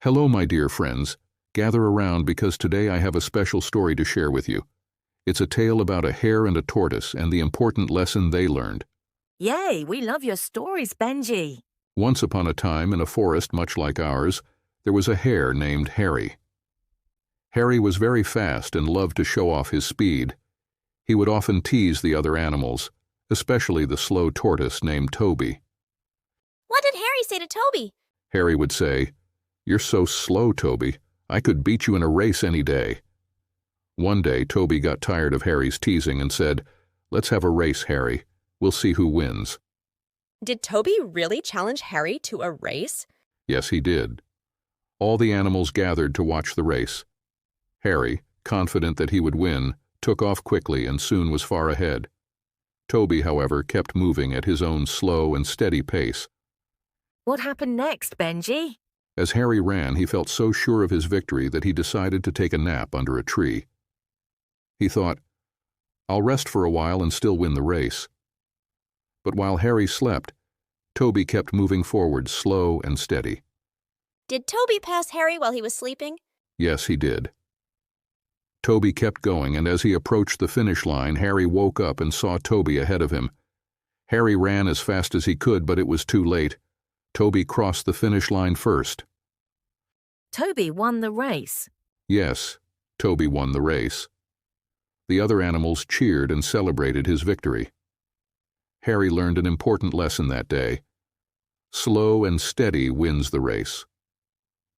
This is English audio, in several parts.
Hello, my dear friends. Gather around because today I have a special story to share with you. It's a tale about a hare and a tortoise and the important lesson they learned. Yay, we love your stories, Benji. Once upon a time, in a forest much like ours, there was a hare named Hare. Hare was very fast and loved to show off his speed. He would often tease the other animals, especially the slow tortoise named Toby. What did Harry say to Toby? Hare would say, "You're so slow, Toby. I could beat you in a race any day." One day, Toby got tired of Hare's teasing and said, "Let's have a race, Hare. We'll see who wins." Did Toby really challenge Harry to a race? Yes, he did. All the animals gathered to watch the race. Hare, confident that he would win, took off quickly and soon was far ahead. Toby, however, kept moving at his own slow and steady pace. What happened next, Benji? As Hare ran, he felt so sure of his victory that he decided to take a nap under a tree. He thought, "I'll rest for a while and still win the race." But while Hare slept, Toby kept moving forward slow and steady. Did Toby pass Harry while he was sleeping? Yes, he did. Toby kept going, and as he approached the finish line, Hare woke up and saw Toby ahead of him. Hare ran as fast as he could, but it was too late. Toby crossed the finish line first. Toby won the race. Yes, Toby won the race. The other animals cheered and celebrated his victory. Hare learned an important lesson that day. Slow and steady wins the race.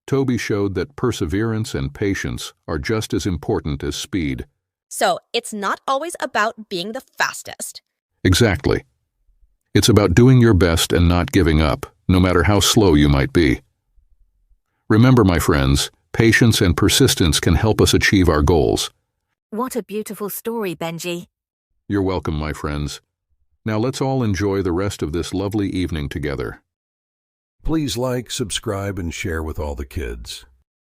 Toby showed that perseverance and patience are just as important as speed. So it's not always about being the fastest. Exactly. It's about doing your best and not giving up, no matter how slow you might be. Remember, my friends, patience and persistence can help us achieve our goals. What a beautiful story, Benji. You're welcome, my friends. Now let's all enjoy the rest of this lovely evening together. Please like, subscribe, and share with all the kids.